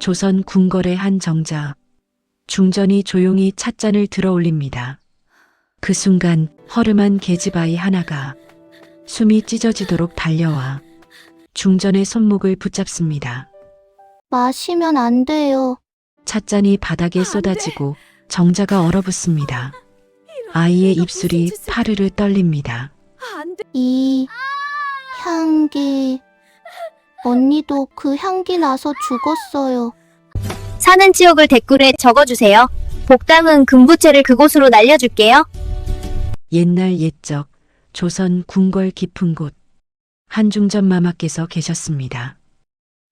조선 궁궐의 한 정자. 중전이 조용히 찻잔을 들어 올립니다. 그 순간 허름한 계집아이 하나가 숨이 찢어지도록 달려와 중전의 손목을 붙잡습니다. 마시면 안 돼요. 찻잔이 바닥에 쏟아지고 정자가 얼어붙습니다. 아이의 입술이 파르르 떨립니다. 이 향기. 언니도 그 향기 나서 죽었어요. 사는 지역을 댓글에 적어주세요. 복당은 금부채를 그곳으로 날려줄게요. 옛날 옛적 조선 궁궐 깊은 곳 한중전 마마께서 계셨습니다.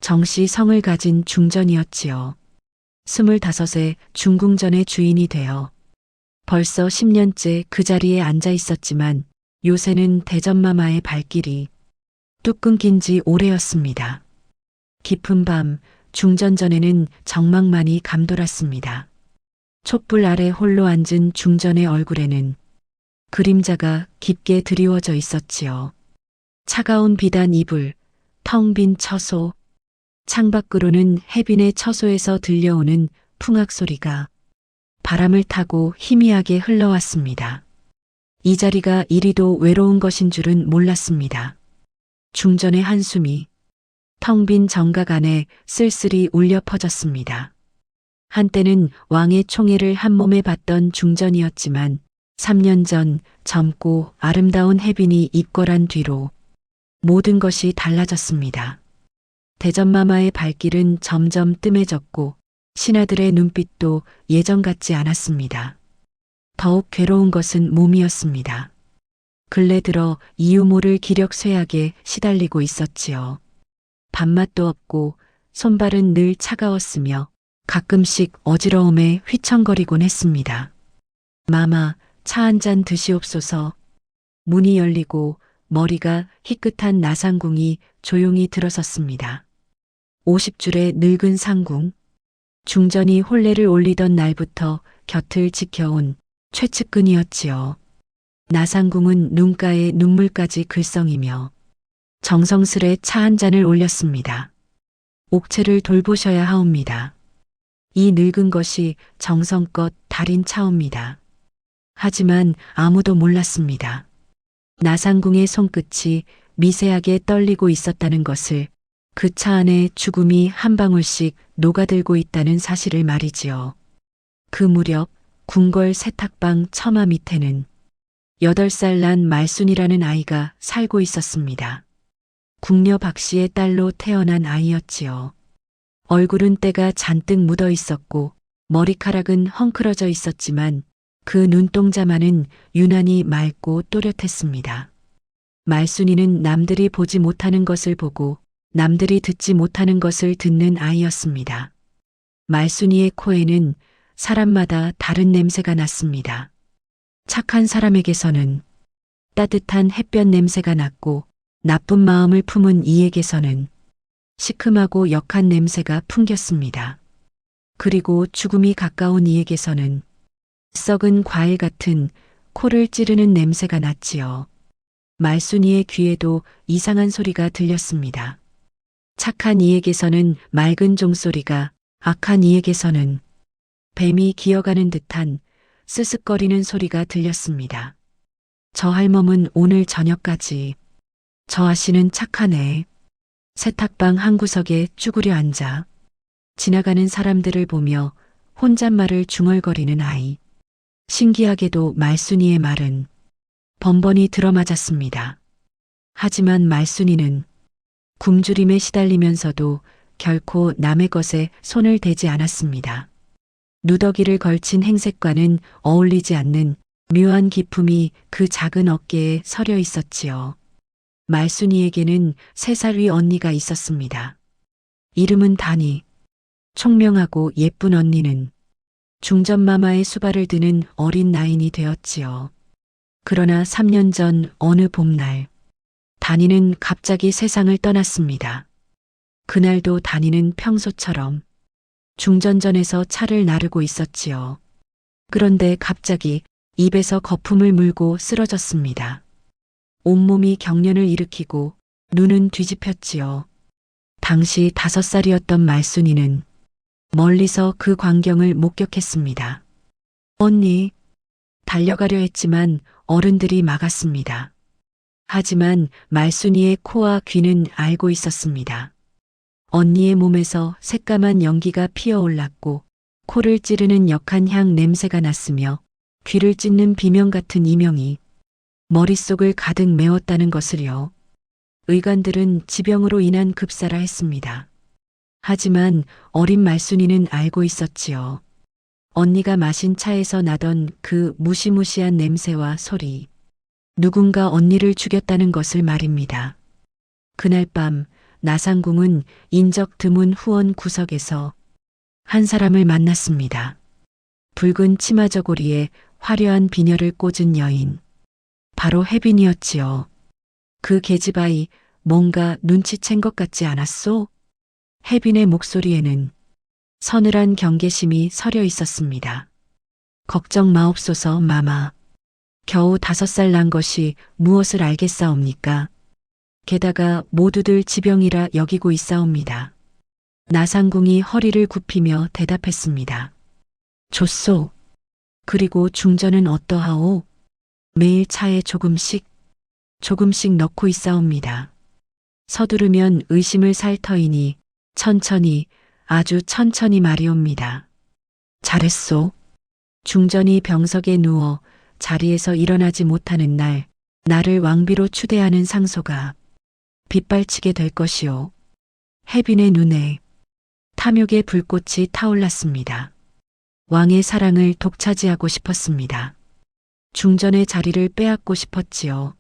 정씨 성을 가진 중전이었지요. 25에 중궁전의 주인이 되어 벌써 10년째 그 자리에 앉아 있었지만 요새는 대전마마의 발길이 뚝 끊긴 지 오래였습니다. 깊은 밤 중전전에는 정막만이 감돌았습니다. 촛불 아래 홀로 앉은 중전의 얼굴에는 그림자가 깊게 드리워져 있었지요. 차가운 비단 이불, 텅 빈 처소, 창밖으로는 해빈의 처소에서 들려오는 풍악 소리가 바람을 타고 희미하게 흘러왔습니다. 이 자리가 이리도 외로운 것인 줄은 몰랐습니다. 중전의 한숨이 텅 빈 정각 안에 쓸쓸히 울려 퍼졌습니다. 한때는 왕의 총애를 한 몸에 받던 중전이었지만 3년 전 젊고 아름다운 해빈이 입궐한 뒤로 모든 것이 달라졌습니다. 대전마마의 발길은 점점 뜸해졌고 신하들의 눈빛도 예전 같지 않았습니다. 더욱 괴로운 것은 몸이었습니다. 근래 들어 이유 모를 기력 쇠약에 시달리고 있었지요. 밥맛도 없고 손발은 늘 차가웠으며 가끔씩 어지러움에 휘청거리곤 했습니다. 마마, 차 한 잔 드시옵소서. 문이 열리고 머리가 희끗한 나상궁이 조용히 들어섰습니다. 50줄의 늙은 상궁. 중전이 혼례를 올리던 날부터 곁을 지켜온 최측근이었지요. 나상궁은 눈가에 눈물까지 글썽이며 정성스레 차 한 잔을 올렸습니다. 옥체를 돌보셔야 하옵니다. 이 늙은 것이 정성껏 달인 차옵니다. 하지만 아무도 몰랐습니다. 나상궁의 손끝이 미세하게 떨리고 있었다는 것을, 그 차 안에 죽음이 한 방울씩 녹아들고 있다는 사실을 말이지요. 그 무렵 궁궐 세탁방 처마 밑에는 8살 난 말순이라는 아이가 살고 있었습니다. 궁녀 박씨의 딸로 태어난 아이였지요. 얼굴은 때가 잔뜩 묻어 있었고 머리카락은 헝클어져 있었지만 그 눈동자만은 유난히 맑고 또렷했습니다. 말순이는 남들이 보지 못하는 것을 보고 남들이 듣지 못하는 것을 듣는 아이였습니다. 말순이의 코에는 사람마다 다른 냄새가 났습니다. 착한 사람에게서는 따뜻한 햇볕 냄새가 났고 나쁜 마음을 품은 이에게서는 시큼하고 역한 냄새가 풍겼습니다. 그리고 죽음이 가까운 이에게서는 썩은 과일 같은 코를 찌르는 냄새가 났지요. 말순이의 귀에도 이상한 소리가 들렸습니다. 착한 이에게서는 맑은 종소리가, 악한 이에게서는 뱀이 기어가는 듯한 스슥거리는 소리가 들렸습니다. 저 할멈은 오늘 저녁까지 저 아씨는 착하네. 세탁방 한 구석에 쭈그려 앉아 지나가는 사람들을 보며 혼잣말을 중얼거리는 아이. 신기하게도 말순이의 말은 번번이 들어맞았습니다. 하지만 말순이는 굶주림에 시달리면서도 결코 남의 것에 손을 대지 않았습니다. 누더기를 걸친 행색과는 어울리지 않는 묘한 기품이 그 작은 어깨에 서려 있었지요. 말순이에게는 3살 위 언니가 있었습니다. 이름은 다니. 총명하고 예쁜 언니는 중전마마의 수발을 드는 어린 나인이 되었지요. 그러나 3년 전 어느 봄날, 다니는 갑자기 세상을 떠났습니다. 그날도 다니는 평소처럼 중전전에서 차를 나르고 있었지요. 그런데 갑자기 입에서 거품을 물고 쓰러졌습니다. 온몸이 경련을 일으키고 눈은 뒤집혔지요. 당시 5살이었던 말순이는 멀리서 그 광경을 목격했습니다. 언니, 달려가려 했지만 어른들이 막았습니다. 하지만 말순이의 코와 귀는 알고 있었습니다. 언니의 몸에서 새까만 연기가 피어올랐고 코를 찌르는 역한 향 냄새가 났으며 귀를 찢는 비명 같은 이명이 머릿속을 가득 메웠다는 것을요. 의관들은 지병으로 인한 급사라 했습니다. 하지만 어린 말순이는 알고 있었지요. 언니가 마신 차에서 나던 그 무시무시한 냄새와 소리. 누군가 언니를 죽였다는 것을 말입니다. 그날 밤 나상궁은 인적 드문 후원 구석에서 한 사람을 만났습니다. 붉은 치마 저고리에 화려한 비녀를 꽂은 여인. 바로 혜빈이었지요. 그 계집아이 뭔가 눈치챈 것 같지 않았소? 혜빈의 목소리에는 서늘한 경계심이 서려 있었습니다. 걱정 마옵소서 마마. 겨우 5살 난 것이 무엇을 알겠사옵니까? 게다가 모두들 지병이라 여기고 있사옵니다. 나상궁이 허리를 굽히며 대답했습니다. 좋소. 그리고 중전은 어떠하오? 매일 차에 조금씩 넣고 있사옵니다. 서두르면 의심을 살 터이니 천천히, 아주 천천히 말이옵니다. 잘했소. 중전이 병석에 누워 자리에서 일어나지 못하는 날, 나를 왕비로 추대하는 상소가 빗발치게 될 것이오. 혜빈의 눈에 탐욕의 불꽃이 타올랐습니다. 왕의 사랑을 독차지하고 싶었습니다. 중전의 자리를 빼앗고 싶었지요.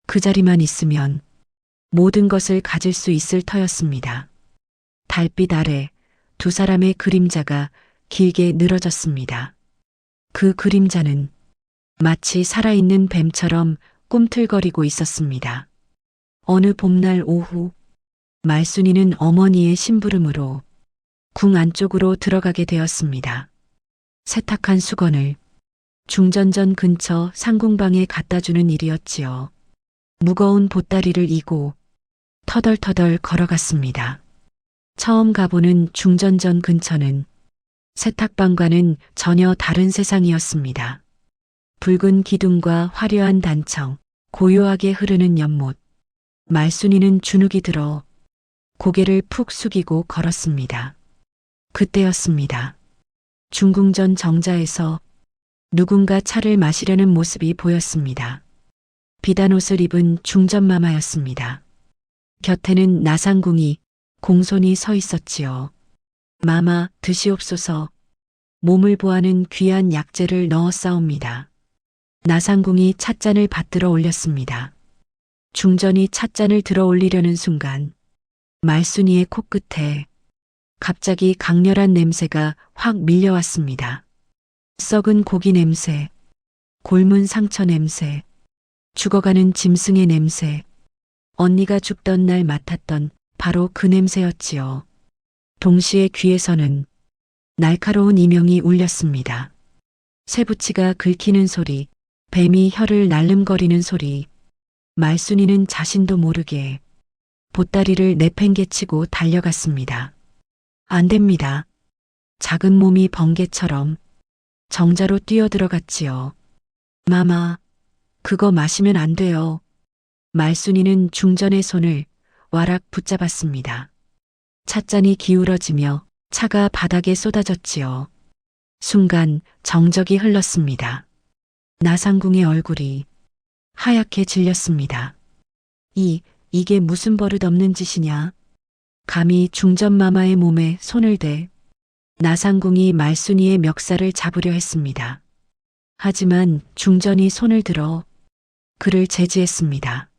그 자리만 있으면 모든 것을 가질 수 있을 터였습니다. 달빛 아래 2사람의 그림자가 길게 늘어졌습니다. 그 그림자는 마치 살아있는 뱀처럼 꿈틀거리고 있었습니다. 어느 봄날 오후, 말순이는 어머니의 심부름으로 궁 안쪽으로 들어가게 되었습니다. 세탁한 수건을 중전전 근처 상궁방에 갖다주는 일이었지요. 무거운 보따리를 이고 터덜터덜 걸어갔습니다. 처음 가보는 중전전 근처는 세탁방과는 전혀 다른 세상이었습니다. 붉은 기둥과 화려한 단청, 고요하게 흐르는 연못. 말순이는 주눅이 들어 고개를 푹 숙이고 걸었습니다. 그때였습니다. 중궁전 정자에서 누군가 차를 마시려는 모습이 보였습니다. 비단 옷을 입은 중전마마였습니다. 곁에는 나상궁이 공손히 서 있었지요. 마마 드시옵소서. 몸을 보하는 귀한 약재를 넣었사옵니다. 나상궁이 찻잔을 받들어 올렸습니다. 중전이 찻잔을 들어 올리려는 순간 말순이의 코끝에 갑자기 강렬한 냄새가 확 밀려왔습니다. 썩은 고기 냄새, 골문 상처 냄새, 죽어가는 짐승의 냄새, 언니가 죽던 날 맡았던 바로 그 냄새였지요. 동시에 귀에서는 날카로운 이명이 울렸습니다. 쇠붙이가 긁히는 소리, 뱀이 혀를 날름거리는 소리. 말순이는 자신도 모르게 보따리를 내팽개치고 달려갔습니다. 안 됩니다. 작은 몸이 번개처럼 정자로 뛰어들어갔지요. 마마, 그거 마시면 안 돼요. 말순이는 중전의 손을 와락 붙잡았습니다. 찻잔이 기울어지며 차가 바닥에 쏟아졌지요. 순간 정적이 흘렀습니다. 나상궁의 얼굴이 하얗게 질렸습니다. 이게 무슨 버릇없는 짓이냐? 감히 중전마마의 몸에 손을 대 나상궁이 말순이의 멱살을 잡으려 했습니다. 하지만 중전이 손을 들어 그를 제지했습니다.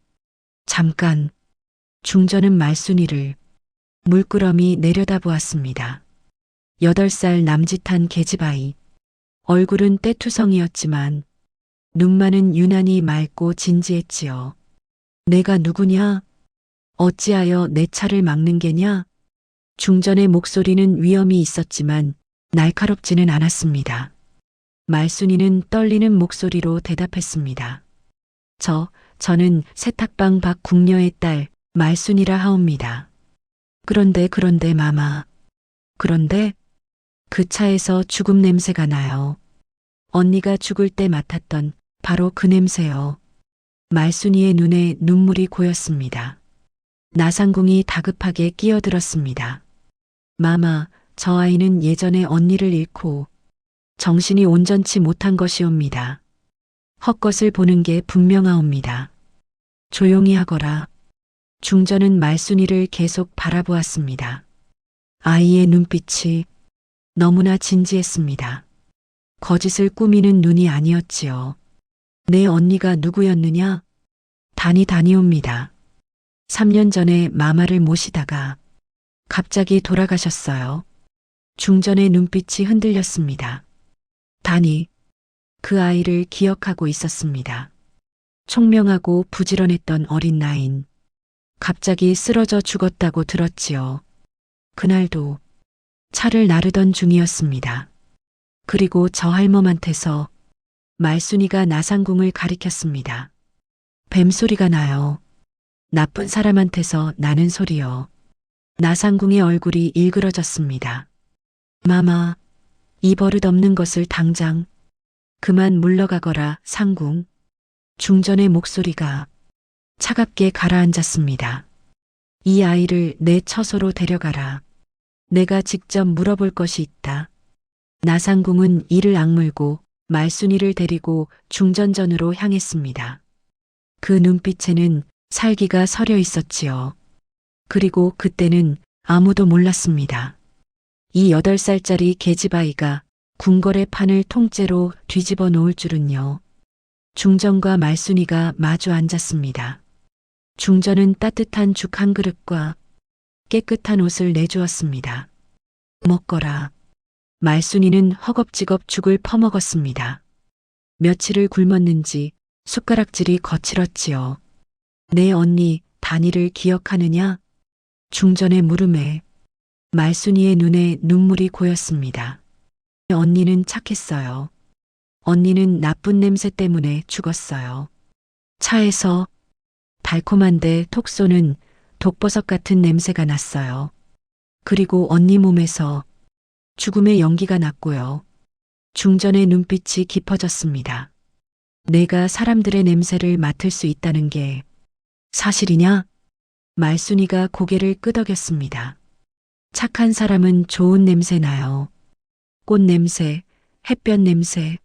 잠깐. 중전은 말순이를 물끄러미 내려다보았습니다. 8살 남짓한 계집아이. 얼굴은 떼투성이었지만 눈만은 유난히 맑고 진지했지요. 내가 누구냐? 어찌하여 내 차를 막는 게냐? 중전의 목소리는 위엄이 있었지만 날카롭지는 않았습니다. 말순이는 떨리는 목소리로 대답했습니다. 저는 세탁방 박 궁녀의 딸 말순이라 하옵니다. 그런데 마마. 그런데 그 차에서 죽음 냄새가 나요. 언니가 죽을 때 맡았던 바로 그 냄새요. 말순이의 눈에 눈물이 고였습니다. 나상궁이 다급하게 끼어들었습니다. 마마, 저 아이는 예전에 언니를 잃고 정신이 온전치 못한 것이옵니다. 헛것을 보는 게 분명하옵니다. 조용히 하거라. 중전은 말순이를 계속 바라보았습니다. 아이의 눈빛이 너무나 진지했습니다. 거짓을 꾸미는 눈이 아니었지요. 내 언니가 누구였느냐? 단이옵니다. 3년 전에 마마를 모시다가 갑자기 돌아가셨어요. 중전의 눈빛이 흔들렸습니다. 단이 그 아이를 기억하고 있었습니다. 총명하고 부지런했던 어린 나인. 갑자기 쓰러져 죽었다고 들었지요. 그날도 차를 나르던 중이었습니다. 그리고 저 할멈한테서 말순이가 나상궁을 가리켰습니다. 뱀소리가 나요. 나쁜 사람한테서 나는 소리요. 나상궁의 얼굴이 일그러졌습니다. 마마, 이 버릇 없는 것을 당장 그만 물러가거라, 상궁. 중전의 목소리가 차갑게 가라앉았습니다. 이 아이를 내 처소로 데려가라. 내가 직접 물어볼 것이 있다. 나상궁은 이를 악물고 말순이를 데리고 중전전으로 향했습니다. 그 눈빛에는 살기가 서려 있었지요. 그리고 그때는 아무도 몰랐습니다. 이 8살짜리 계집아이가 궁궐의 판을 통째로 뒤집어 놓을 줄은요. 중전과 말순이가 마주 앉았습니다. 중전은 따뜻한 죽 한 그릇과 깨끗한 옷을 내주었습니다. 먹거라. 말순이는 허겁지겁 죽을 퍼먹었습니다. 며칠을 굶었는지 숟가락질이 거칠었지요. 내 언니 단이를 기억하느냐? 중전의 물음에 말순이의 눈에 눈물이 고였습니다. 언니는 착했어요. 언니는 나쁜 냄새 때문에 죽었어요. 차에서 달콤한데 톡 쏘는 독버섯 같은 냄새가 났어요. 그리고 언니 몸에서 죽음의 연기가 났고요. 중전의 눈빛이 깊어졌습니다. 내가 사람들의 냄새를 맡을 수 있다는 게 사실이냐? 말순이가 고개를 끄덕였습니다. 착한 사람은 좋은 냄새 나요. 꽃 냄새, 햇볕 냄새.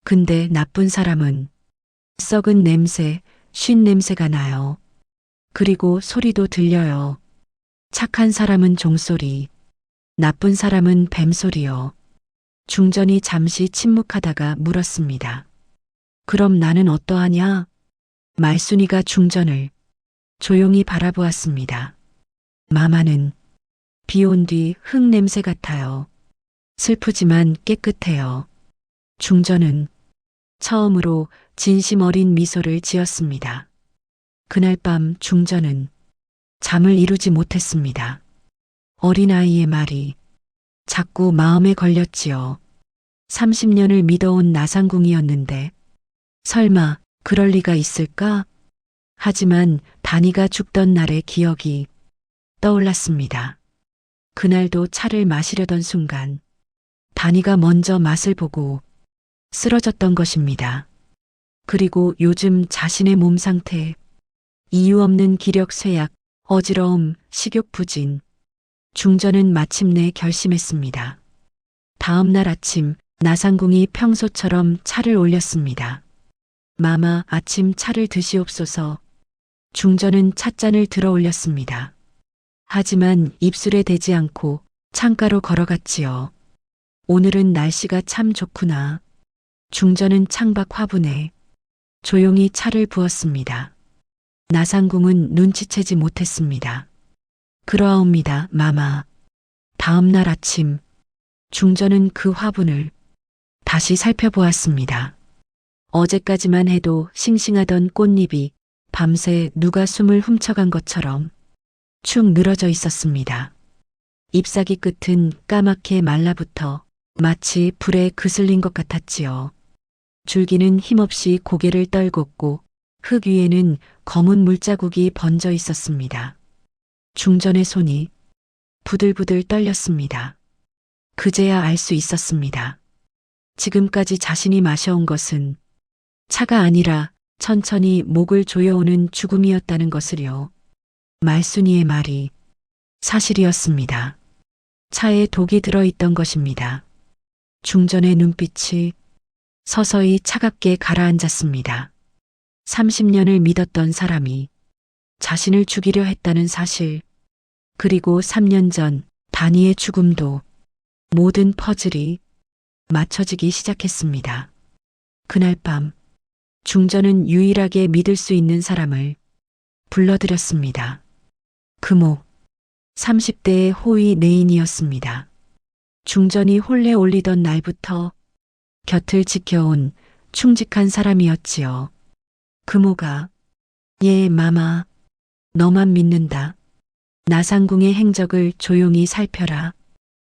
근데 나쁜 사람은 썩은 냄새, 쉰 냄새가 나요. 그리고 소리도 들려요. 착한 사람은 종소리, 나쁜 사람은 뱀소리요. 중전이 잠시 침묵하다가 물었습니다. 그럼 나는 어떠하냐? 말순이가 중전을 조용히 바라보았습니다. 마마는 비 온 뒤 흙 냄새 같아요. 슬프지만 깨끗해요. 중전은 처음으로 진심 어린 미소를 지었습니다. 그날 밤 중전은 잠을 이루지 못했습니다. 어린아이의 말이 자꾸 마음에 걸렸지요. 30년을 믿어온 나상궁이었는데 설마 그럴 리가 있을까? 하지만 단이가 죽던 날의 기억이 떠올랐습니다. 그날도 차를 마시려던 순간 단이가 먼저 맛을 보고 쓰러졌던 것입니다. 그리고 요즘 자신의 몸 상태, 이유 없는 기력 쇠약, 어지러움, 식욕 부진. 중전은 마침내 결심했습니다. 다음 날 아침 나상궁이 평소처럼 차를 올렸습니다. 마마, 아침 차를 드시옵소서. 중전은 찻잔을 들어 올렸습니다. 하지만 입술에 대지 않고 창가로 걸어갔지요. 오늘은 날씨가 참 좋구나. 중전은 창밖 화분에 조용히 차를 부었습니다. 나상궁은 눈치채지 못했습니다. 그러하옵니다, 마마. 다음 날 아침 중전은 그 화분을 다시 살펴보았습니다. 어제까지만 해도 싱싱하던 꽃잎이 밤새 누가 숨을 훔쳐간 것처럼 축 늘어져 있었습니다. 잎사귀 끝은 까맣게 말라붙어 마치 불에 그슬린 것 같았지요. 줄기는 힘없이 고개를 떨궜고 흙 위에는 검은 물자국이 번져 있었습니다. 중전의 손이 부들부들 떨렸습니다. 그제야 알 수 있었습니다. 지금까지 자신이 마셔온 것은 차가 아니라 천천히 목을 조여오는 죽음이었다는 것을요. 말순이의 말이 사실이었습니다. 차에 독이 들어있던 것입니다. 중전의 눈빛이 서서히 차갑게 가라앉았습니다. 30년을 믿었던 사람이 자신을 죽이려 했다는 사실, 그리고 3년 전 단이의 죽음도 모든 퍼즐이 맞춰지기 시작했습니다. 그날 밤 중전은 유일하게 믿을 수 있는 사람을 불러들였습니다. 금옥, 30대의 호위 내인이었습니다. 중전이 혼례 올리던 날부터 곁을 지켜온 충직한 사람이었지요. 금옥아, 예, 마마, 너만 믿는다. 나상궁의 행적을 조용히 살펴라.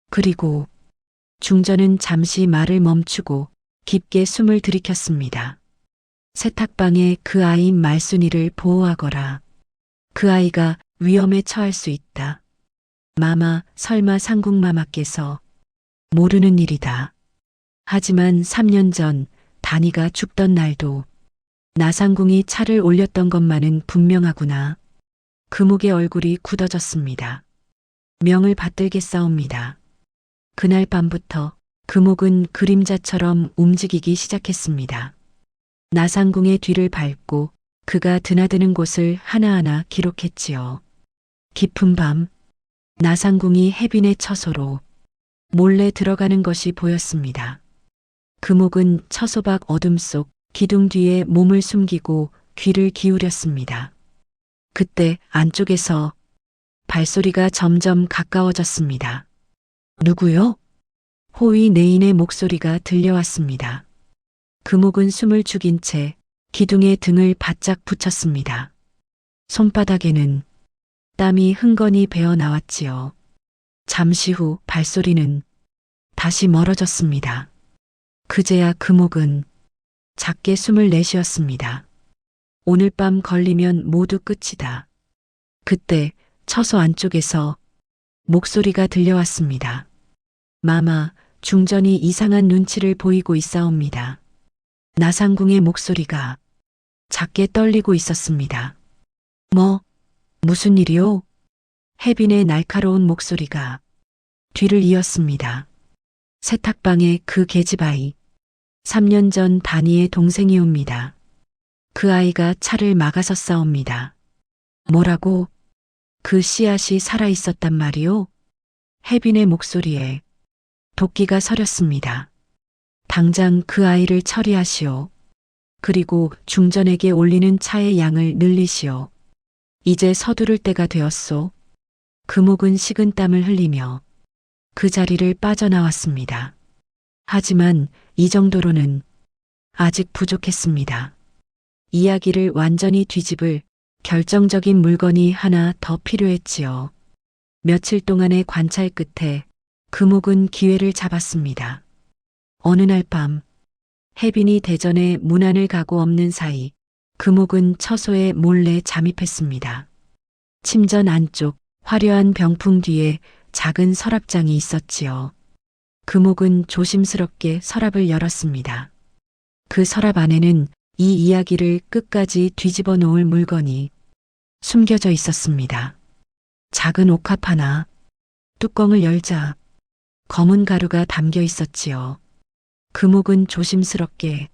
그리고 중전은 잠시 말을 멈추고 깊게 숨을 들이켰습니다. 세탁방에 그 아이인 말순이를 보호하거라. 그 아이가 위험에 처할 수 있다. 마마, 설마 상궁마마께서 모르는 일이다. 하지만 3년 전 단이가 죽던 날도 나상궁이 차를 올렸던 것만은 분명하구나. 금옥의 얼굴이 굳어졌습니다. 명을 받들게 싸웁니다. 그날 밤부터 금옥은 그림자처럼 움직이기 시작했습니다. 나상궁의 뒤를 밟고 그가 드나드는 곳을 하나하나 기록했지요. 깊은 밤, 나상궁이 해빈의 처소로 몰래 들어가는 것이 보였습니다. 금옥은 처소 밖 어둠 속 기둥 뒤에 몸을 숨기고 귀를 기울였습니다. 그때 안쪽에서 발소리가 점점 가까워졌습니다. 누구요? 호위 내인의 목소리가 들려왔습니다. 금옥은 숨을 죽인 채 기둥에 등을 바짝 붙였습니다. 손바닥에는 땀이 흥건히 배어 나왔지요. 잠시 후 발소리는 다시 멀어졌습니다. 그제야 금옥은 작게 숨을 내쉬었습니다. 오늘 밤 걸리면 모두 끝이다. 그때 처소 안쪽에서 목소리가 들려왔습니다. 마마, 중전이 이상한 눈치를 보이고 있사옵니다. 나상궁의 목소리가 작게 떨리고 있었습니다. 무슨 일이요? 혜빈의 날카로운 목소리가 뒤를 이었습니다. 세탁방의 그 계집아이, 3년 전 단이의 동생이옵니다. 그 아이가 차를 막아섰사옵니다. 뭐라고? 그 씨앗이 살아있었단 말이오? 혜빈의 목소리에 도끼가 서렸습니다. 당장 그 아이를 처리하시오. 그리고 중전에게 올리는 차의 양을 늘리시오. 이제 서두를 때가 되었소. 금옥은 식은땀을 흘리며 그 자리를 빠져나왔습니다. 하지만 이 정도로는 아직 부족했습니다. 이야기를 완전히 뒤집을 결정적인 물건이 하나 더 필요했지요. 며칠 동안의 관찰 끝에 금옥은 기회를 잡았습니다. 어느 날 밤, 혜빈이 대전에 문안을 가고 없는 사이 금옥은 처소에 몰래 잠입했습니다. 침전 안쪽 화려한 병풍 뒤에 작은 서랍장이 있었지요. 금옥은 조심스럽게 서랍을 열었습니다. 그 서랍 안에는 이 이야기를 끝까지 뒤집어 놓을 물건이 숨겨져 있었습니다. 작은 옥합 하나, 뚜껑을 열자 검은 가루가 담겨 있었지요. 금옥은 조심스럽게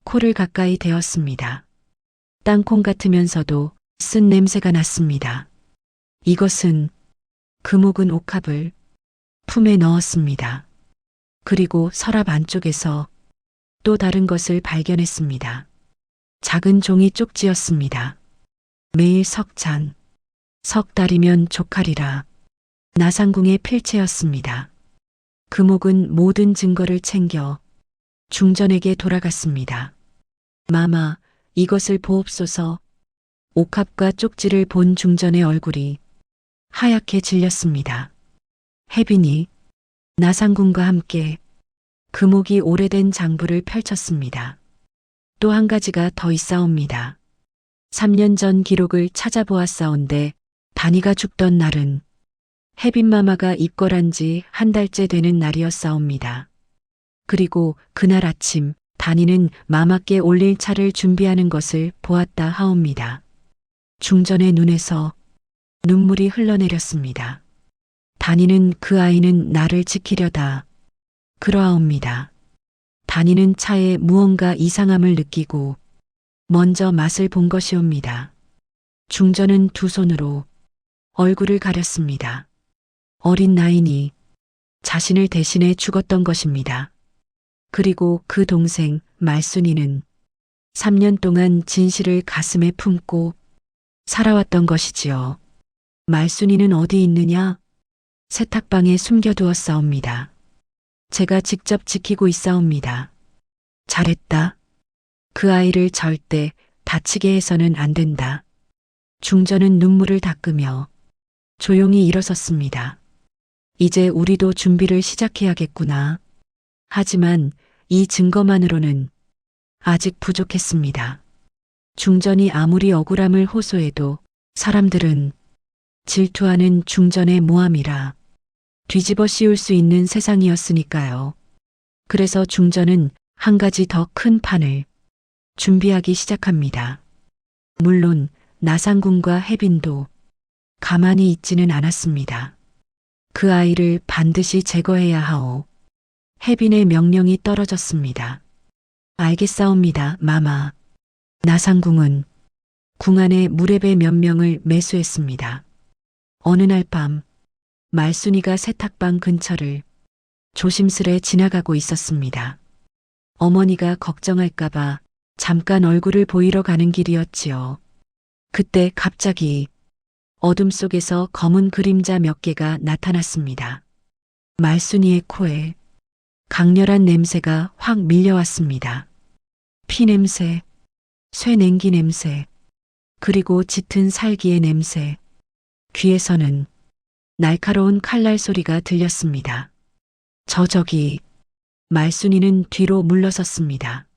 코를 가까이 대었습니다. 땅콩 같으면서도 쓴 냄새가 났습니다. 이것은 금옥은 옥합을 품에 넣었습니다. 그리고 서랍 안쪽에서 또 다른 것을 발견했습니다. 작은 종이 쪽지였습니다. 매일 석잔, 석 달이면 족하리라. 나상궁의 필체였습니다. 금옥은 모든 증거를 챙겨 중전에게 돌아갔습니다. 마마, 이것을 보옵소서. 옥합과 쪽지를 본 중전의 얼굴이 하얗게 질렸습니다. 혜빈이 나상궁과 함께 금옥이 오래된 장부를 펼쳤습니다. 또 한 가지가 더 있사옵니다. 3년 전 기록을 찾아보았사온데 단이가 죽던 날은 혜빈마마가 입궐한 지 한 달째 되는 날이었사옵니다. 그리고 그날 아침 다니는 마마께 올릴 차를 준비하는 것을 보았다 하옵니다. 중전의 눈에서 눈물이 흘러내렸습니다. 다니는 그 아이는 나를 지키려다 그러하옵니다. 다니는 차에 무언가 이상함을 느끼고 먼저 맛을 본 것이옵니다. 중전은 두 손으로 얼굴을 가렸습니다. 어린 나이니 자신을 대신해 죽었던 것입니다. 그리고 그 동생 말순이는 3년 동안 진실을 가슴에 품고 살아왔던 것이지요. 말순이는 어디 있느냐? 세탁방에 숨겨두었사옵니다. 제가 직접 지키고 있사옵니다. 잘했다. 그 아이를 절대 다치게 해서는 안 된다. 중전은 눈물을 닦으며 조용히 일어섰습니다. 이제 우리도 준비를 시작해야겠구나. 하지만 이 증거만으로는 아직 부족했습니다. 중전이 아무리 억울함을 호소해도 사람들은 질투하는 중전의 모함이라 뒤집어 씌울 수 있는 세상이었으니까요. 그래서 중전은 한 가지 더 큰 판을 준비하기 시작합니다. 물론 나상궁과 혜빈도 가만히 있지는 않았습니다. 그 아이를 반드시 제거해야 하오. 혜빈의 명령이 떨어졌습니다. 알겠사옵니다, 마마. 나상궁은 궁 안에 무렵의 몇 명을 매수했습니다. 어느 날 밤 말순이가 세탁방 근처를 조심스레 지나가고 있었습니다. 어머니가 걱정할까봐 잠깐 얼굴을 보이러 가는 길이었지요. 그때 갑자기 어둠 속에서 검은 그림자 몇 개가 나타났습니다. 말순이의 코에 강렬한 냄새가 확 밀려왔습니다. 피 냄새, 쇠 냉기 냄새, 그리고 짙은 살기의 냄새, 귀에서는 날카로운 칼날 소리가 들렸습니다. 저기, 말순이는 뒤로 물러섰습니다.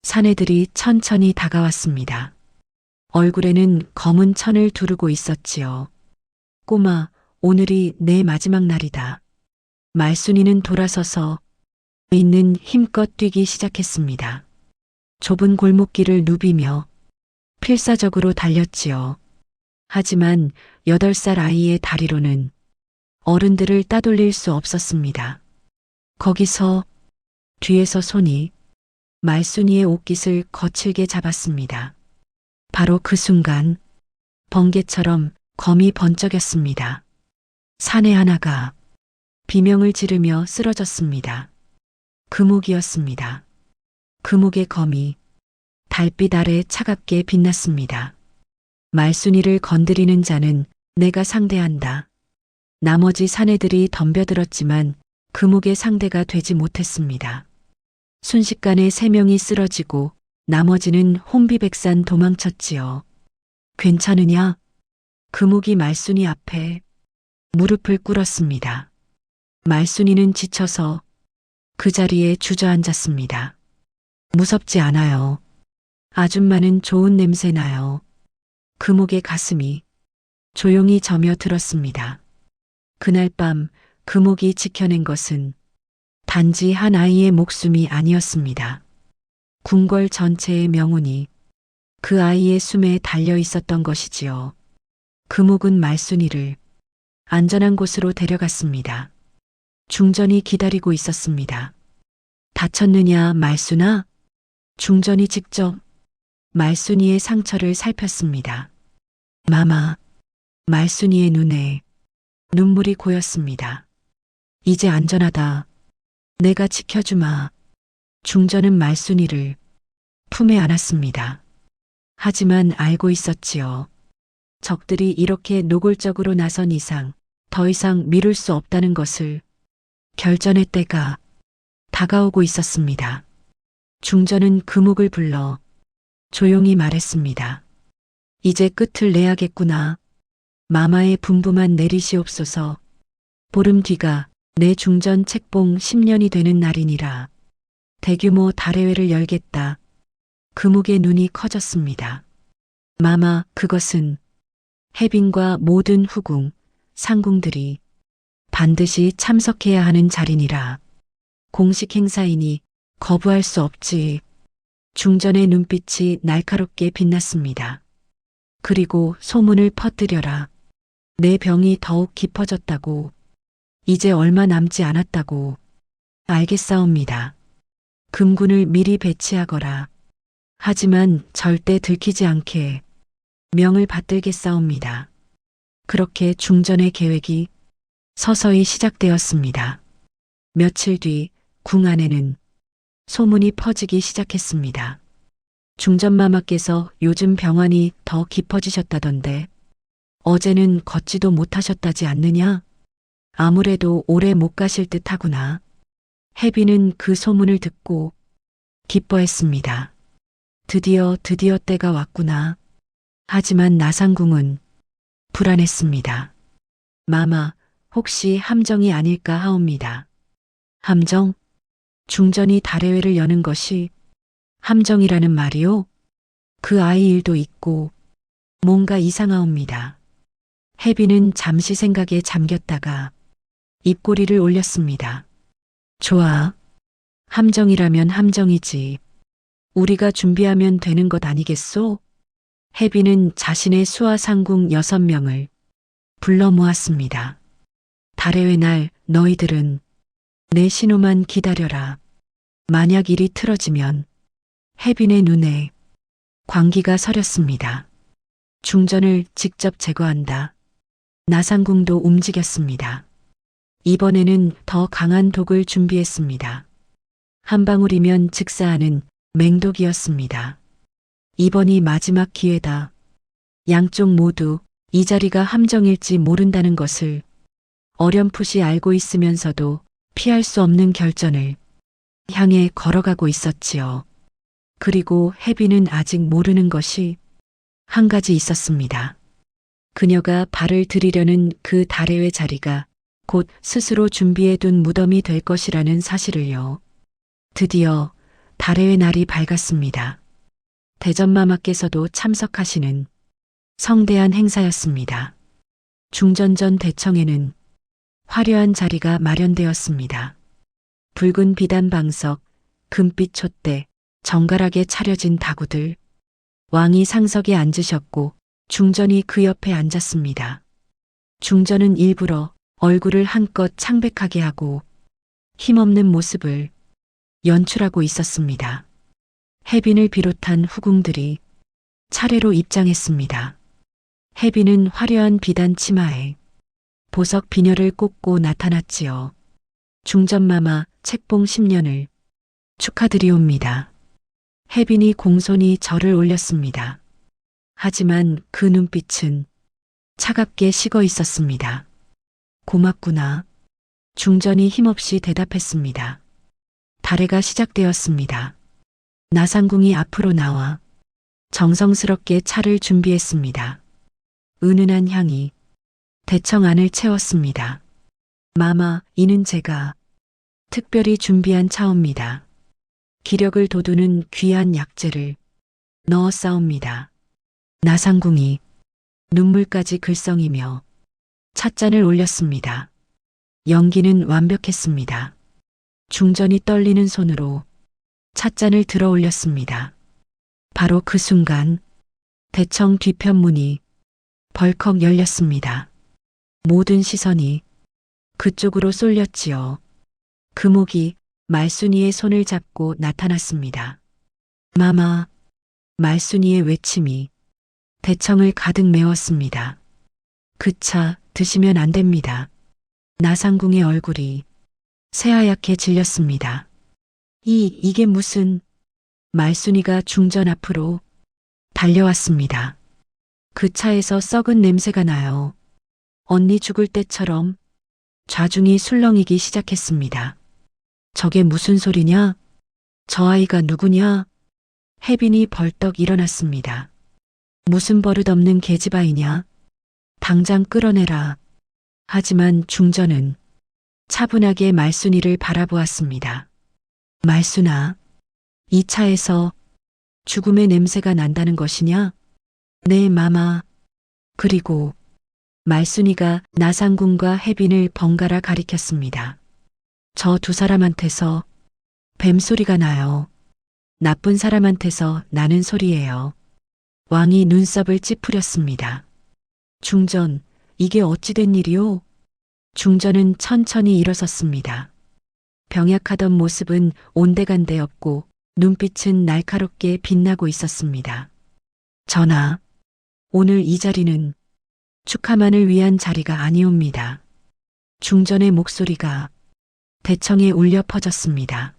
사내들이 천천히 다가왔습니다. 얼굴에는 검은 천을 두르고 있었지요. 꼬마, 오늘이 내 마지막 날이다. 말순이는 돌아서서 있는 힘껏 뛰기 시작했습니다. 좁은 골목길을 누비며 필사적으로 달렸지요. 하지만 8살 아이의 다리로는 어른들을 따돌릴 수 없었습니다. 거기서 뒤에서 손이 말순이의 옷깃을 거칠게 잡았습니다. 바로 그 순간 번개처럼 검이 번쩍였습니다. 사내 하나가 비명을 지르며 쓰러졌습니다. 금옥이었습니다. 금옥의 검이 달빛 아래 차갑게 빛났습니다. 말순이를 건드리는 자는 내가 상대한다. 나머지 사내들이 덤벼들었지만 금옥의 상대가 되지 못했습니다. 순식간에 3명이 쓰러지고 나머지는 혼비백산 도망쳤지요. 괜찮으냐? 금옥이 말순이 앞에 무릎을 꿇었습니다. 말순이는 지쳐서 그 자리에 주저앉았습니다. 무섭지 않아요. 아줌마는 좋은 냄새 나요. 금옥의 가슴이 조용히 저며 들었습니다. 그날 밤 금옥이 지켜낸 것은 단지 한 아이의 목숨이 아니었습니다. 궁궐 전체의 명운이 그 아이의 숨에 달려 있었던 것이지요. 금옥은 말순이를 안전한 곳으로 데려갔습니다. 중전이 기다리고 있었습니다. 다쳤느냐, 말순아? 중전이 직접 말순이의 상처를 살폈습니다. 마마, 말순이의 눈에 눈물이 고였습니다. 이제 안전하다. 내가 지켜주마. 중전은 말순이를 품에 안았습니다. 하지만 알고 있었지요. 적들이 이렇게 노골적으로 나선 이상 더 이상 미룰 수 없다는 것을 결전의 때가 다가오고 있었습니다. 중전은 금옥을 불러 조용히 말했습니다. 이제 끝을 내야겠구나. 마마의 분부만 내리시옵소서. 보름 뒤가 내 중전 책봉 10년이 되는 날이니라. 대규모 달회회를 열겠다. 금옥의 눈이 커졌습니다. 마마, 그것은 혜빈과 모든 후궁, 상궁들이 반드시 참석해야 하는 자리니라. 공식 행사이니 거부할 수 없지. 중전의 눈빛이 날카롭게 빛났습니다. 그리고 소문을 퍼뜨려라. 내 병이 더욱 깊어졌다고. 이제 얼마 남지 않았다고. 알겠사옵니다. 금군을 미리 배치하거라. 하지만 절대 들키지 않게 명을 받들겠사옵니다. 그렇게 중전의 계획이 서서히 시작되었습니다. 며칠 뒤 궁 안에는 소문이 퍼지기 시작했습니다. 중전마마께서 요즘 병환이 더 깊어지셨다던데 어제는 걷지도 못하셨다지 않느냐? 아무래도 오래 못 가실 듯 하구나. 혜비는 그 소문을 듣고 기뻐했습니다. 드디어 때가 왔구나. 하지만 나상궁은 불안했습니다. 마마, 혹시 함정이 아닐까 하옵니다. 함정? 중전이 달해회를 여는 것이 함정이라는 말이요? 그 아이 일도 있고 뭔가 이상하옵니다. 혜비는 잠시 생각에 잠겼다가 입꼬리를 올렸습니다. 좋아. 함정이라면 함정이지. 우리가 준비하면 되는 것 아니겠소? 혜비는 자신의 수하상궁 6명을 불러 모았습니다. 달해회 날 너희들은 내 신호만 기다려라. 만약 일이 틀어지면 혜빈의 눈에 광기가 서렸습니다. 중전을 직접 제거한다. 나상궁도 움직였습니다. 이번에는 더 강한 독을 준비했습니다. 한 방울이면 즉사하는 맹독이었습니다. 이번이 마지막 기회다. 양쪽 모두 이 자리가 함정일지 모른다는 것을 어렴풋이 알고 있으면서도 피할 수 없는 결전을 향해 걸어가고 있었지요. 그리고 혜비는 아직 모르는 것이 한 가지 있었습니다. 그녀가 발을 들이려는 그 달해회 자리가 곧 스스로 준비해둔 무덤이 될 것이라는 사실을요. 드디어 달해회 날이 밝았습니다. 대전마마께서도 참석하시는 성대한 행사였습니다. 중전전 대청에는 화려한 자리가 마련되었습니다. 붉은 비단 방석, 금빛 촛대, 정갈하게 차려진 다구들. 왕이 상석에 앉으셨고 중전이 그 옆에 앉았습니다. 중전은 일부러 얼굴을 한껏 창백하게 하고 힘없는 모습을 연출하고 있었습니다. 혜빈을 비롯한 후궁들이 차례로 입장했습니다. 혜빈은 화려한 비단 치마에 보석 비녀를 꽂고 나타났지요. 중전마마 책봉 10년을 축하드리옵니다. 혜빈이 공손히 절을 올렸습니다. 하지만 그 눈빛은 차갑게 식어 있었습니다. 고맙구나. 중전이 힘없이 대답했습니다. 달해가 시작되었습니다. 나상궁이 앞으로 나와 정성스럽게 차를 준비했습니다. 은은한 향이 대청 안을 채웠습니다. 마마, 이는 제가 특별히 준비한 차옵니다. 기력을 돋우는 귀한 약재를 넣어 싸웁니다. 나상궁이 눈물까지 글썽이며 찻잔을 올렸습니다. 연기는 완벽했습니다. 중전이 떨리는 손으로 찻잔을 들어 올렸습니다. 바로 그 순간 대청 뒤편 문이 벌컥 열렸습니다. 모든 시선이 그쪽으로 쏠렸지요. 금옥이 말순이의 손을 잡고 나타났습니다. 마마, 말순이의 외침이 대청을 가득 메웠습니다. 그 차 드시면 안 됩니다. 나상궁의 얼굴이 새하얗게 질렸습니다. 이게 무슨... 말순이가 중전 앞으로 달려왔습니다. 그 차에서 썩은 냄새가 나요. 언니 죽을 때처럼 좌중이 술렁이기 시작했습니다. 저게 무슨 소리냐? 저 아이가 누구냐? 혜빈이 벌떡 일어났습니다. 무슨 버릇없는 계집아이냐? 당장 끌어내라. 하지만 중전은 차분하게 말순이를 바라보았습니다. 말순아, 이 차에서 죽음의 냄새가 난다는 것이냐? 네, 마마. 그리고 말순이가 나상궁과 혜빈을 번갈아 가리켰습니다. 저 두 사람한테서 뱀소리가 나요. 나쁜 사람한테서 나는 소리예요. 왕이 눈썹을 찌푸렸습니다. 중전, 이게 어찌된 일이오? 중전은 천천히 일어섰습니다. 병약하던 모습은 온데간데 없고 눈빛은 날카롭게 빛나고 있었습니다. 전하, 오늘 이 자리는 축하만을 위한 자리가 아니옵니다. 중전의 목소리가 대청에 울려 퍼졌습니다.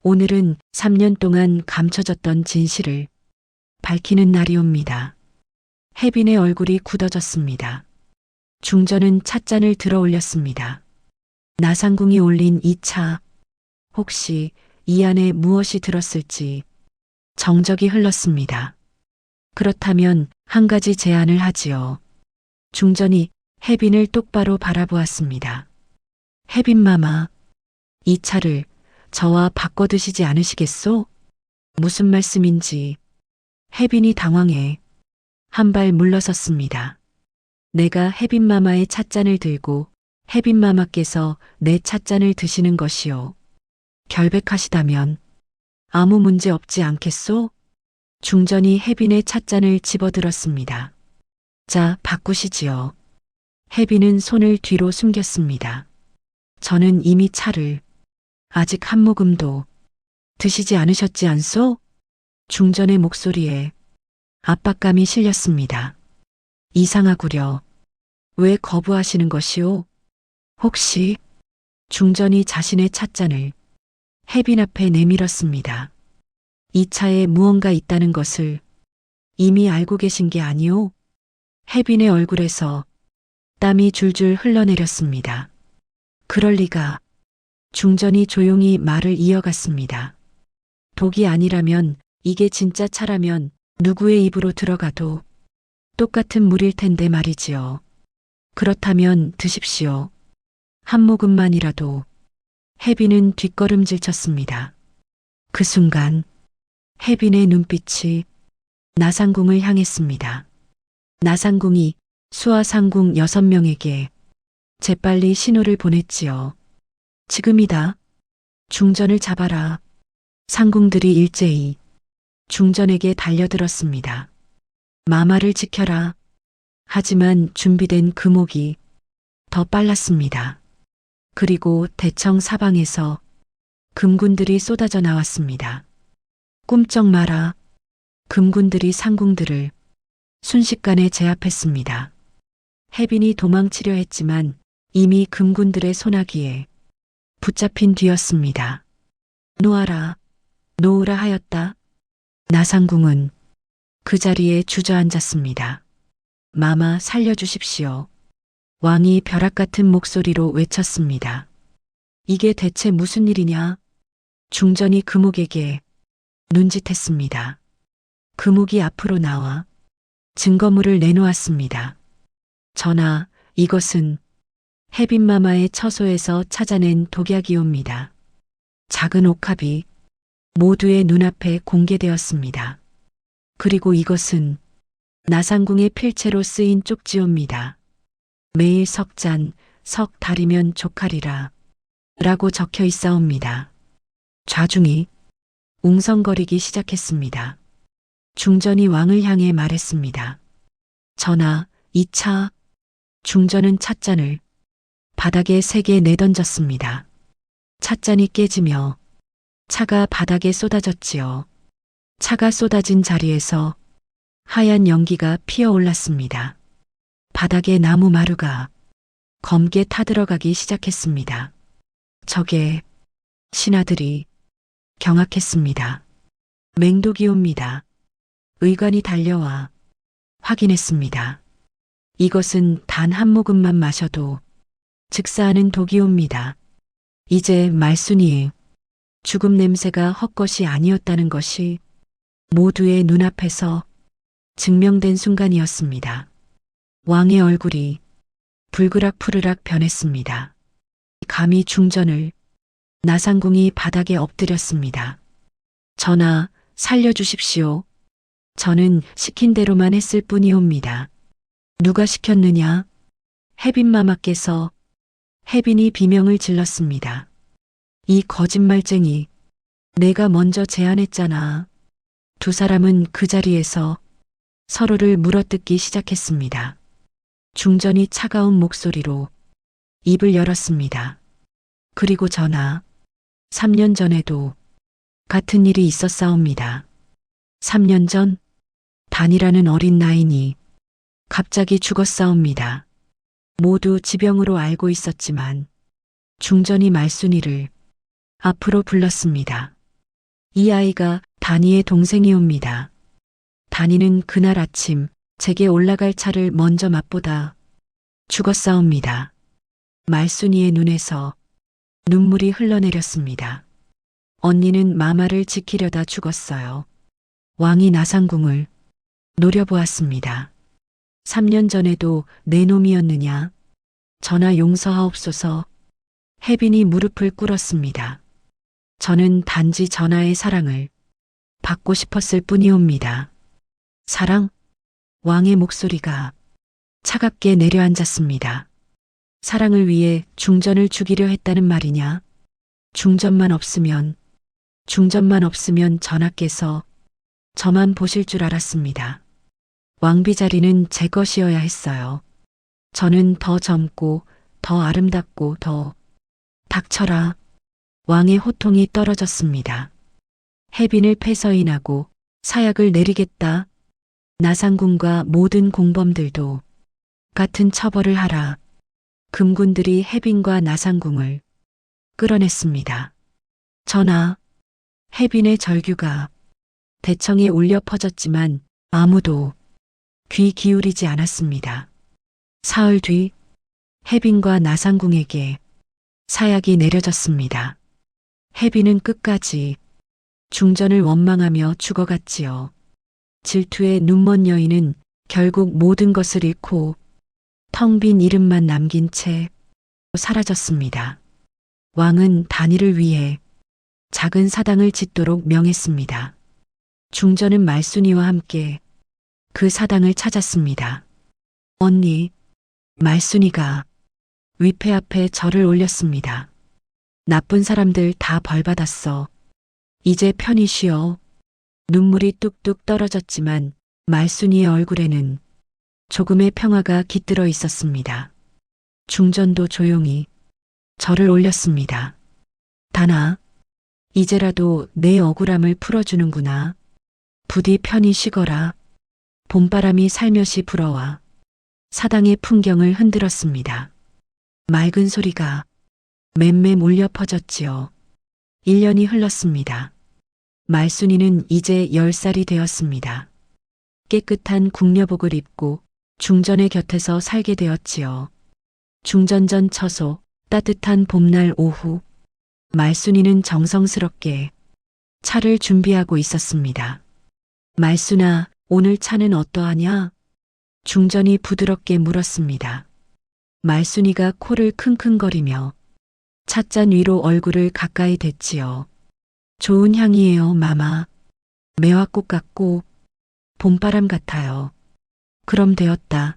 오늘은 3년 동안 감춰졌던 진실을 밝히는 날이옵니다. 혜빈의 얼굴이 굳어졌습니다. 중전은 찻잔을 들어 올렸습니다. 나상궁이 올린 이 차, 혹시 이 안에 무엇이 들었을지 정적이 흘렀습니다. 그렇다면 한 가지 제안을 하지요. 중전이 혜빈을 똑바로 바라보았습니다. 혜빈마마, 이 차를 저와 바꿔 드시지 않으시겠소? 무슨 말씀인지. 혜빈이 당황해 한 발 물러섰습니다. 내가 혜빈마마의 찻잔을 들고 혜빈마마께서 내 찻잔을 드시는 것이요. 결백하시다면 아무 문제 없지 않겠소? 중전이 혜빈의 찻잔을 집어들었습니다. 자, 바꾸시지요. 혜빈은 손을 뒤로 숨겼습니다. 저는 이미 차를 아직 한 모금도 드시지 않으셨지 않소? 중전의 목소리에 압박감이 실렸습니다. 이상하구려. 왜 거부하시는 것이오? 혹시 중전이 자신의 찻잔을 혜빈 앞에 내밀었습니다. 이 차에 무언가 있다는 것을 이미 알고 계신 게 아니오? 혜빈의 얼굴에서 땀이 줄줄 흘러내렸습니다. 그럴 리가. 중전이 조용히 말을 이어갔습니다. 독이 아니라면, 이게 진짜 차라면 누구의 입으로 들어가도 똑같은 물일 텐데 말이지요. 그렇다면 드십시오. 한 모금만이라도. 혜빈은 뒷걸음질 쳤습니다. 그 순간 혜빈의 눈빛이 나상궁을 향했습니다. 나상궁이 수하상궁 6명에게 재빨리 신호를 보냈지요. 지금이다. 중전을 잡아라. 상궁들이 일제히 중전에게 달려들었습니다. 마마를 지켜라. 하지만 준비된 금옥이 더 빨랐습니다. 그리고 대청 사방에서 금군들이 쏟아져 나왔습니다. 꿈쩍 마라. 금군들이 상궁들을 순식간에 제압했습니다. 혜빈이 도망치려 했지만 이미 금군들의 소나기에 붙잡힌 뒤였습니다. 놓아라, 놓으라 하였다. 나상궁은 그 자리에 주저앉았습니다. 마마 살려주십시오. 왕이 벼락 같은 목소리로 외쳤습니다. 이게 대체 무슨 일이냐? 중전이 금옥에게 눈짓했습니다. 금옥이 앞으로 나와 증거물을 내놓았습니다. 전하, 이것은 혜빈마마의 처소에서 찾아낸 독약이옵니다. 작은 옥합이 모두의 눈앞에 공개되었습니다. 그리고 이것은 나상궁의 필체로 쓰인 쪽지옵니다. 매일 석잔, 석 달이면 족하리라 라고 적혀 있사옵니다. 좌중이 웅성거리기 시작했습니다. 중전이 왕을 향해 말했습니다. 전하, 이 차. 중전은 찻잔을 바닥에 세게 내던졌습니다. 찻잔이 깨지며 차가 바닥에 쏟아졌지요. 차가 쏟아진 자리에서 하얀 연기가 피어올랐습니다. 바닥에 나무 마루가 검게 타들어가기 시작했습니다. 적의 신하들이 경악했습니다. 맹독이옵니다. 의관이 달려와 확인했습니다. 이것은 단 한 모금만 마셔도 즉사하는 독이옵니다. 이제 말순이의 죽음 냄새가 헛것이 아니었다는 것이 모두의 눈앞에서 증명된 순간이었습니다. 왕의 얼굴이 불그락 변했습니다. 감히 중전을. 나상궁이 바닥에 엎드렸습니다. 전하, 살려주십시오. 저는 시킨 대로만 했을 뿐이옵니다. 누가 시켰느냐? 혜빈마마께서 혜빈이 비명을 질렀습니다. 이 거짓말쟁이, 내가 먼저 제안했잖아. 두 사람은 그 자리에서 서로를 물어뜯기 시작했습니다. 중전이 차가운 목소리로 입을 열었습니다. 그리고 전하, 3년 전에도 같은 일이 있었사옵니다. 3년 전 단이라는 어린 나인이 갑자기 죽었사옵니다. 모두 지병으로 알고 있었지만 중전이 말순이를 앞으로 불렀습니다. 이 아이가 단이의 동생이옵니다. 단이는 그날 아침 제게 올라갈 차를 먼저 맛보다 죽었사옵니다. 말순이의 눈에서 눈물이 흘러내렸습니다. 언니는 마마를 지키려다 죽었어요. 왕이 나상궁을 노려보았습니다. 3년 전에도 내 놈이었느냐? 전하 용서하옵소서. 혜빈이 무릎을 꿇었습니다. 저는 단지 전하의 사랑을 받고 싶었을 뿐이옵니다. 사랑? 왕의 목소리가 차갑게 내려앉았습니다. 사랑을 위해 중전을 죽이려 했다는 말이냐? 중전만 없으면 전하께서 저만 보실 줄 알았습니다. 왕비 자리는 제 것이어야 했어요. 저는 더 젊고 더 아름답고 더 닥쳐라. 왕의 호통이 떨어졌습니다. 혜빈을 패서인하고 사약을 내리겠다. 나상궁과 모든 공범들도 같은 처벌을 하라. 금군들이 혜빈과 나상궁을 끌어냈습니다. 전하, 혜빈의 절규가 대청에 울려 퍼졌지만 아무도 귀 기울이지 않았습니다. 사흘 뒤 혜빈과 나상궁에게 사약이 내려졌습니다. 혜빈은 끝까지 중전을 원망하며 죽어갔지요. 질투에 눈먼 여인은 결국 모든 것을 잃고 텅 빈 이름만 남긴 채 사라졌습니다. 왕은 단이를 위해 작은 사당을 짓도록 명했습니다. 중전은 말순이와 함께 그 사당을 찾았습니다. 언니, 말순이가 위패 앞에 절을 올렸습니다. 나쁜 사람들 다 벌받았어. 이제 편히 쉬어. 눈물이 뚝뚝 떨어졌지만 말순이의 얼굴에는 조금의 평화가 깃들어 있었습니다. 중전도 조용히 절을 올렸습니다. 단아, 이제라도 내 억울함을 풀어주는구나. 부디 편히 쉬거라. 봄바람이 살며시 불어와 사당의 풍경을 흔들었습니다. 맑은 소리가 맴맴 울려 퍼졌지요. 1년이 흘렀습니다. 말순이는 이제 10살이 되었습니다. 깨끗한 궁녀복을 입고 중전의 곁에서 살게 되었지요. 중전전 처소, 따뜻한 봄날 오후, 말순이는 정성스럽게 차를 준비하고 있었습니다. 말순아, 오늘 차는 어떠하냐? 중전이 부드럽게 물었습니다. 말순이가 코를 킁킁거리며 찻잔 위로 얼굴을 가까이 댔지요. 좋은 향이에요, 마마. 매화꽃 같고 봄바람 같아요. 그럼 되었다.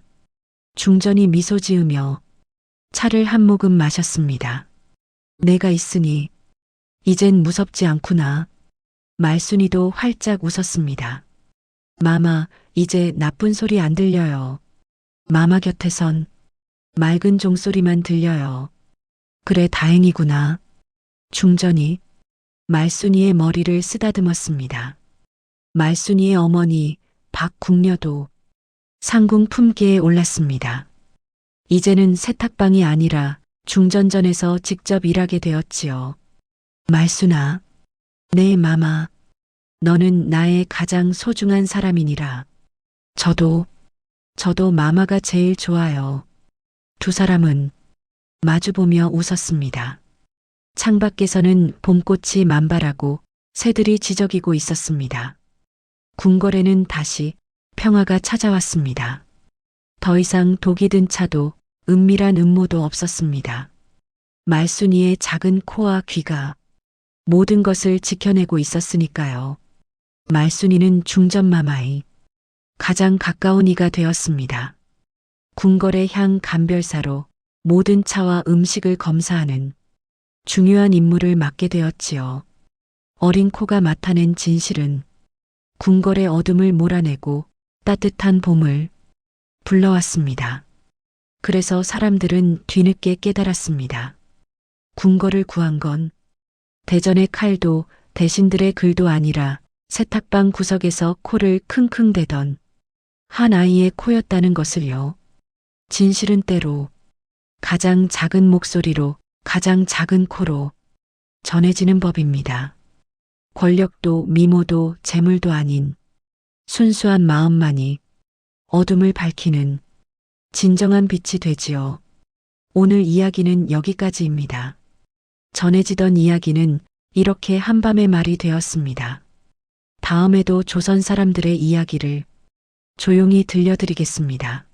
중전이 미소 지으며 차를 한 모금 마셨습니다. 내가 있으니 이젠 무섭지 않구나. 말순이도 활짝 웃었습니다. 마마, 이제 나쁜 소리 안 들려요. 마마 곁에선 맑은 종소리만 들려요. 그래, 다행이구나. 중전이 말순이의 머리를 쓰다듬었습니다. 말순이의 어머니 박궁녀도 상궁 품계에 올랐습니다. 이제는 세탁방이 아니라 중전전에서 직접 일하게 되었지요. 말순아, 네 마마, 너는 나의 가장 소중한 사람이니라. 저도 마마가 제일 좋아요. 두 사람은 마주보며 웃었습니다. 창밖에서는 봄꽃이 만발하고 새들이 지저귀고 있었습니다. 궁궐에는 다시 평화가 찾아왔습니다. 더 이상 독이 든 차도 은밀한 음모도 없었습니다. 말순이의 작은 코와 귀가 모든 것을 지켜내고 있었으니까요. 말순이는 중전마마의 가장 가까운 이가 되었습니다. 궁궐의 향 감별사로 모든 차와 음식을 검사하는 중요한 임무를 맡게 되었지요. 어린 코가 맡아낸 진실은 궁궐의 어둠을 몰아내고 따뜻한 봄을 불러왔습니다. 그래서 사람들은 뒤늦게 깨달았습니다. 궁궐을 구한 건 대전의 칼도 대신들의 글도 아니라 세탁방 구석에서 코를 킁킁대던 한 아이의 코였다는 것을요. 진실은 때로 가장 작은 목소리로 가장 작은 코로 전해지는 법입니다. 권력도 미모도 재물도 아닌 순수한 마음만이 어둠을 밝히는 진정한 빛이 되지요. 오늘 이야기는 여기까지입니다. 전해지던 이야기는 이렇게 한밤의 말이 되었습니다. 다음에도 조선 사람들의 이야기를 조용히 들려드리겠습니다.